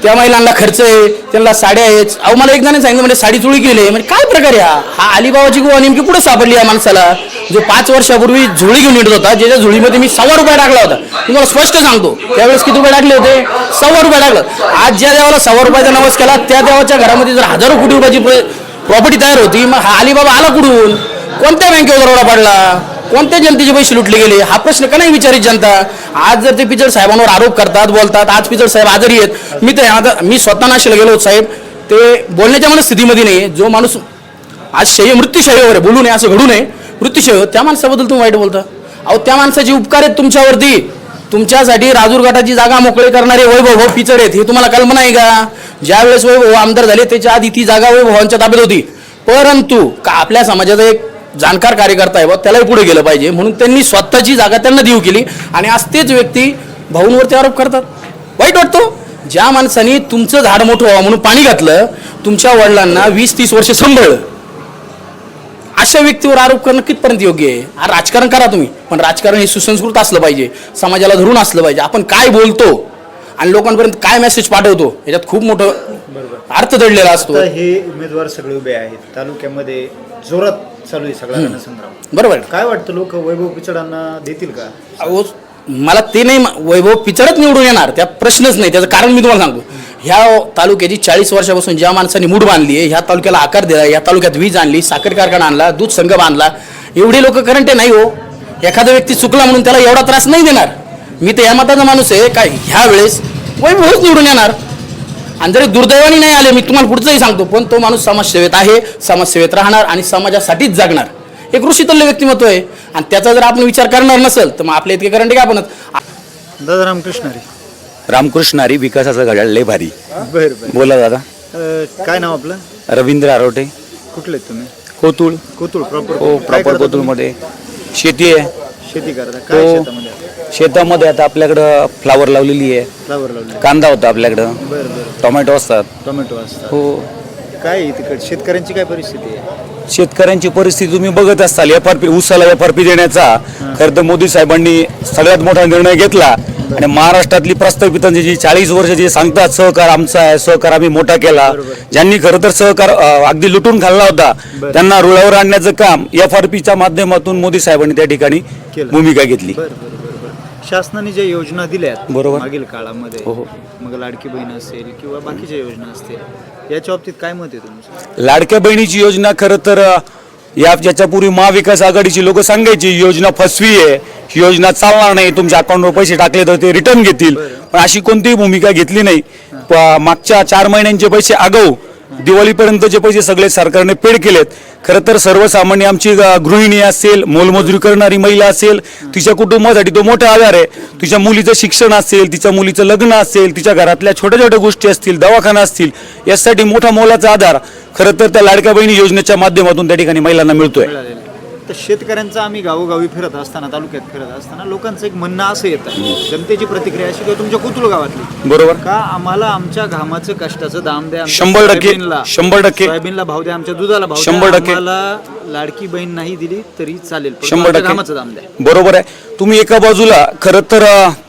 Speaker 9: त्या महिलांना खर्च आहे, त्यांना साड्या आहेत. अहो, मला एक जणांनी सांगितलं म्हणजे साडी चोळी केली, म्हणजे काय प्रकार आहे हा अलिबाबाची गोवा नेमकी कुठं सापडली या माणसाला, जो 5 वर्षापूर्वी झुळी घेऊन येत होता, ज्याच्या झुळीमध्ये मी 100 रुपये टाकला होता. तुम्हाला स्पष्ट सांगतो, त्यावेळेस किती रुपये टाकले होते? 100 रुपये टाकलं. आज ज्या देवाला 100 रुपयाचा नवस केला, त्या देवाच्या घरामध्ये जर हजारो कोटी रुपयाची प्रॉपर्टी तयार होती, मग हा अलिबाबा आला कुठून? कोणत्या बँकेवर दरोडा पडला? कोणत्या जनतेचे पैसे लुटले गेले? हा प्रश्न का नाही विचारित जनता? आज जर ते पिचड साहेबांवर आरोप करतात, बोलतात, आज पिचड साहेब आजारी आहेत, मी स्वतः नाशिकला गेलो साहेब, ते बोलण्याच्या मनस्थितीमध्ये नाही. जो माणूस आज मृत्यूशय्यावर आहे, बोलू नये असं घडू नये, मृत्यूशय्यावर, त्या माणसाबद्दल तुम्ही वाईट बोलता. अहो, त्या माणसाचे उपकार आहेत तुमच्यावरती. तुमच्यासाठी राजूर गटाची जागा मोकळी करणारे वैभव पिचड आहेत, हे तुम्हाला कल्पना आहे का? ज्या वेळेस वैभव आमदार झाले त्याच्या आधी ती जागा वैभवांच्या ताब्यात होती. परंतु का आपल्या समाजाचा एक जाणकार कार्यकर्ता आहे, त्यालाही पुढे गेलं पाहिजे म्हणून त्यांनी स्वतःची जागा त्यांना देऊ केली. आणि आज तेच व्यक्ती भाऊंवरती आरोप करतात. वाईट वाटतो. ज्या माणसाने तुमचं झाड मोठं व्हावं म्हणून पाणी घातलं, तुमच्या वडिलांना 20-30 वर्ष सांभाळलं, अशा व्यक्तीवर आरोप करणं कितपर्यंत योग्य आहे? राजकारण करा तुम्ही, पण राजकारण हे सुसंस्कृत असलं पाहिजे, समाजाला धरून असलं पाहिजे. आपण काय बोलतो आणि लोकांपर्यंत काय मेसेज पाठवतो याच्यात खूप मोठं अर्थ दडलेला असतो.
Speaker 1: हे उमेदवार सगळे उभे आहेत तालुक्यामध्ये, जोरात चालू आहे सगळा रणसंग्राम.
Speaker 9: बरोबर.
Speaker 1: काय वाटतं, लोक वैभव पिचडांना देतील का?
Speaker 9: अहो, मला ते नाही, वैभव पिचडच निवडून येणार त्या प्रश्नच नाही. त्याचं कारण मी तुम्हाला सांगतो. ह्या तालुक्याची 40 वर्षापासून ज्या माणसांनी मूड बांधली आहे, ह्या तालुक्याला आकार दिला, ह्या तालुक्यात वीज आणली, साखर कारखाना आणला, दूध संघ बांधला, एवढे लोक करंट नाही हो. एखादा व्यक्ती चुकला म्हणून त्याला एवढा त्रास नाही देणार. मी तर या मताचा माणूस आहे काय ह्या वेळेस वैभवच निवडून येणार. आणि जरी दुर्दैवाने नाही आले, मी तुम्हाला पुढचंही सांगतो, पण तो माणूस समाजसेवेत आहे, समाजसेवेत राहणार आणि समाजासाठीच जगणार. एक ऋषीतल्य व्यक्तिमत्व आहे आणि त्याचा जर आपण विचार करणार नसेल तर मग आपल्या इतके करंट काय आपणच.
Speaker 1: दादा रामकृष्ण हरी.
Speaker 10: रामकृष्ण हरी. विकासाचं घड्याळ लय भारी.
Speaker 1: बरं.
Speaker 10: बोला दादा.
Speaker 1: काय नाव आपलं?
Speaker 10: रवींद्र आरोटे.
Speaker 1: कुठले तुम्ही?
Speaker 10: कोतुळ.
Speaker 1: कोतुळ प्रॉपर.
Speaker 10: हो, प्रॉपर कोतुळमध्ये शेती आहे.
Speaker 1: शेती करता काय? शेतामध्ये
Speaker 10: शेतामध्ये आता आपल्याकडं फ्लावर लावलेली आहे,
Speaker 1: फ्लावर लावले.
Speaker 10: कांदा होता आपल्याकडं,
Speaker 1: बरं बरं.
Speaker 10: टोमॅटो असतात.
Speaker 1: टोमॅटो असतात.
Speaker 10: हो.
Speaker 1: काय आहे तिकडे शेतकऱ्यांची काय परिस्थिती आहे?
Speaker 10: शेतकऱ्यांची परिस्थिती तुम्ही बघत असाल. FRP ऊसाला FRP देण्याचा खरं तर मोदी साहेबांनी सगळ्यात मोठा निर्णय घेतला आणि महाराष्ट्रातली प्रस्तावितांची जी 40 वर्ष जे सांगतात सहकार आमचा आहे, सहकार आम्ही मोठा केला, ज्यांनी खरं तर सहकार अगदी लुटून खाल्ला होता, त्यांना रुळावर आणण्याचं काम FRPच्या माध्यमातून मोदी साहेबांनी त्या ठिकाणी भूमिका घेतली.
Speaker 1: शासनाने ज्या योजना दिल्यात
Speaker 10: बरोबर
Speaker 1: मागील काळामध्ये, मग लाडकी बहीण असेल किंवा बाकीच्या योजना असतील, याच्या बाबतीत काय मत आहे तुमचं?
Speaker 10: लाडक्या बहिणीची योजना खरं तर याच्यापूर्वी महाविकास आघाडीची लोक सांगायची योजना फसवी आहे, ही योजना चालणार नाही, तुमच्या अकाउंटवर पैसे टाकले तर ते रिटर्न घेतील, पण अशी कोणतीही भूमिका घेतली नाही. मागच्या 4 महिन्यांचे पैसे आगाऊ दिवाळीपर्यंतचे पैसे सगळे सरकारने पेड केलेत. खरं तर सर्वसामान्य आमची गृहिणी असेल, मोलमजुरी करणारी महिला असेल, तिच्या कुटुंबासाठी तो मोठा आधार आहे. तिच्या मुलीचं शिक्षण असेल, तिच्या मुलीचं लग्न असेल, तिच्या घरातल्या छोट्या छोट्या गोष्टी असतील, दवाखाना असतील, यासाठी मोठा मोलाचा आधार खरं तर त्या लाडक्या बहिणी योजनेच्या माध्यमातून त्या ठिकाणी महिलांना मिळतोय.
Speaker 1: तर शेतकऱ्यांचं आम्ही गावोगावी फिरत असताना, तालुक्यात फिरत असताना लोकांचं एक म्हणणं असं येतं, जनतेची प्रतिक्रिया अशी किंवा तुमच्या कोतुळ गावातली,
Speaker 10: बरोबर
Speaker 1: का आम्हाला आमच्या घामाचं कष्टाचं दाम द्या,
Speaker 10: 100%
Speaker 1: सोयाबीनला भाव द्या, आमच्या दुधाला भाव द्या,
Speaker 10: 100%
Speaker 1: आम्हाला लाडकी बहीण नाही दिली तरी चालेल,
Speaker 10: 100%
Speaker 1: घामाचं दाम द्या.
Speaker 10: बरोबर आहे. तुम्ही एका बाजूला खरं तर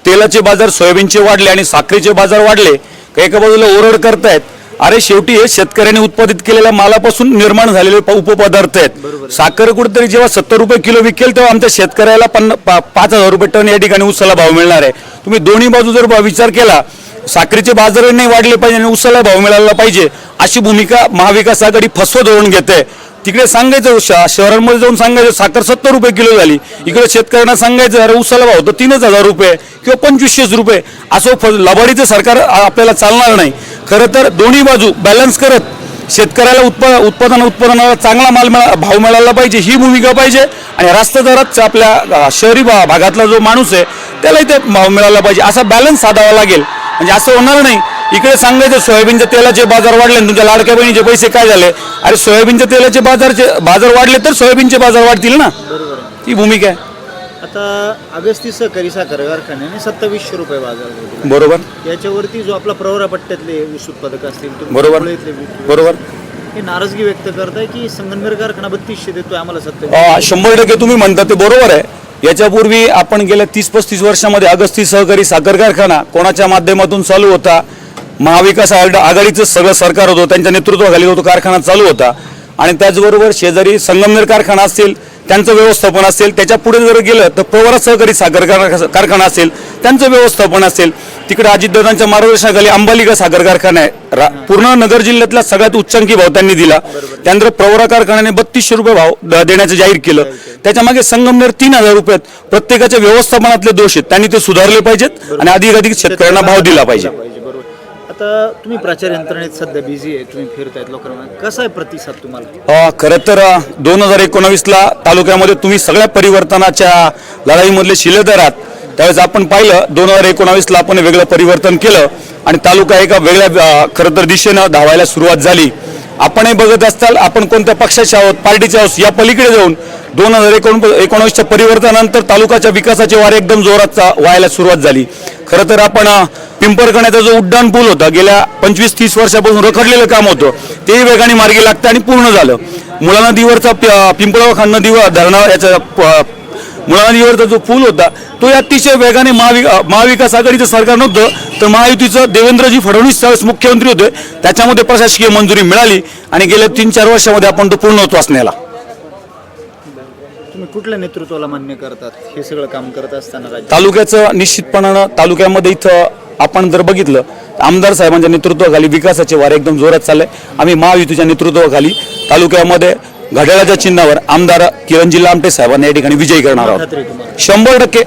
Speaker 10: तेलाचे बाजार, सोयाबीनचे वाढले आणि साखरेचे बाजार वाढले, एका बाजूला ओरड करतायत. अरे शेवटी हे शेतकऱ्यांनी उत्पादित केलेल्या मालापासून निर्माण झालेले उपपदार्थ आहेत. साखर कुठेतरी जेव्हा 70 रुपये किलो विकेल तेव्हा आमच्या शेतकऱ्याला 5,000 रुपये टन या ठिकाणी ऊसाला भाव मिळणार आहे. तुम्ही दोन्ही बाजू जर विचार केला, साखरेचे बाजार नाही वाढले पाहिजे आणि ऊसाला भाव मिळाला पाहिजे, अशी भूमिका महाविकास आघाडी फसवं धोरण घेते. तिकडे सांगायचं शहरांमध्ये जाऊन सांगायचं साखर 70 रुपये किलो झाली, इकडे शेतकऱ्यांना सांगायचं अरे ऊसाला भाव तर 3,000 रुपये किंवा 2,500 रुपये, असं लबाडीचं सरकार आपल्याला चालणार नाही. खरं तर दोन्ही बाजू बॅलन्स करत शेतकऱ्याला उत्पादनाला चांगला भाव मिळाला पाहिजे, ही भूमिका पाहिजे. आणि रास्त दरात आपल्या शहरी भागातला जो माणूस आहे त्यालाही ते भाव मिळाला पाहिजे, असा बॅलन्स साधावा लागेल. म्हणजे असं होणार नाही इकडे सांगायचं सोयाबीनच्या तेलाचे बाजार वाढले आणि तुमच्या लाडक्या बहिणीचे पैसे काय झाले. अरे सोयाबीनच्या तेलाचे बाजार वाढले तर सोयाबीनचे बाजार वाढतील ना, ही भूमिका आहे.
Speaker 1: आता अगस्ती सहकारी साखर कारखान्याने 2700 रुपये बाजार भाव दिला.
Speaker 10: बरोबर
Speaker 1: याच्यावरती जो आपला प्रवरा पट्ट्यातले ऊस उत्पादक असतील तुम्ही
Speaker 10: बरोबर.
Speaker 1: मुंबईतले
Speaker 10: बरोबर
Speaker 1: हे नाराजगी व्यक्त करताय की संगमनेर कारखाना 3200 देतोय आम्हाला 27.
Speaker 10: 100% तुम्ही म्हणता ते बरोबर आहे. याच्यापूर्वी आपण गेल्या 30-35 वर्षामध्ये अगस्ती सहकारी साखर कारखाना कोणाच्या माध्यमातून चालू होता, महाविकास आघाडीचं सगळं सरकार होतं, त्यांच्या नेतृत्वाखाली होतो कारखाना चालू होता. आणि त्याचबरोबर शेजारी संगमनेर कारखाना असेल त्यांचं व्यवस्थापन असेल, त्याच्या पुढे जर गेलं तर प्रवरा सहकारी साखर कारखाना असेल त्यांचं व्यवस्थापन असेल. तिकडे अजितदादांच्या मार्गदर्शनाखाली अंबालिका साखर कारखाना आहे, पूर्ण नगर जिल्ह्यातला सगळ्यात उच्चांकी भाव त्यांनी दिला. त्यानंतर प्रवरा कारखान्याने 3200 रुपये भाव देण्याचं जाहीर केलं. त्याच्यामागे संगमनेर 3000 रुपयात प्रत्येकाच्या व्यवस्थापनातले दोष आहेत, त्यांनी ते सुधारले पाहिजेत आणि अधिकाधिक शेतकऱ्यांना भाव दिला पाहिजे.
Speaker 1: आता तुम्ही प्रचार यंत्रणेत सध्या बिझी आहे, तुम्ही फिरतायत लोकांना, कसा आहे प्रतिसाद तुम्हाला?
Speaker 10: खरं तर 2019ला तालुक्यामध्ये तुम्ही सगळ्या परिवर्तनाच्या लढाईमधले शिलेदार आहात. त्यावेळेस आपण पाहिलं 2019ला आपण वेगळं परिवर्तन केलं आणि तालुका एका वेगळ्या खरं तर दिशेनं धावायला सुरुवात झाली. आपणही बघत असताल आपण कोणत्या पक्षाचे आहोत, पार्टीचे आहोत, या पलीकडे जाऊन 2019च्या परिवर्तनानंतर तालुक्याच्या विकासाचे वारे एकदम जोरात व्हायला सुरुवात झाली. खरं तर आपण पिंपरकण्याचा जो उड्डाण पूल होता गेल्या 25-30 वर्षापासून रखडलेलं काम होतं तेही वेगाने मार्गी लागतं आणि पूर्ण झालं. मुळा नदीवरचा पिंपळगाव नदीवर धरणा याचा मुळा नदीवरचा जो पूल होता तो अतिशय वेगाने महाविकास आघाडीचं सरकार नव्हतं तर महायुतीचं देवेंद्रजी फडणवीस त्यावेळेस मुख्यमंत्री होते, त्याच्यामध्ये प्रशासकीय मंजुरी मिळाली आणि गेल्या 3-4 वर्षामध्ये आपण तो पूर्णत्वास नेला.
Speaker 1: तुम्ही कुठल्या नेतृत्वाला मान्य करतात हे सगळं काम करत असताना? राज्य
Speaker 10: तालुक्याचं निश्चितपणानं तालुक्यामध्ये इथं आपण जर बघितलं आमदार साहेबांच्या नेतृत्वाखाली विकासाचे वारे एकदम जोरात चालले. आम्ही महायुतीच्या नेतृत्वाखाली तालुक्यामध्ये घड्याळाच्या चिन्हावर आमदार किरणजी लामटे साहेबांना या ठिकाणी विजयी करणार आहोत. 100%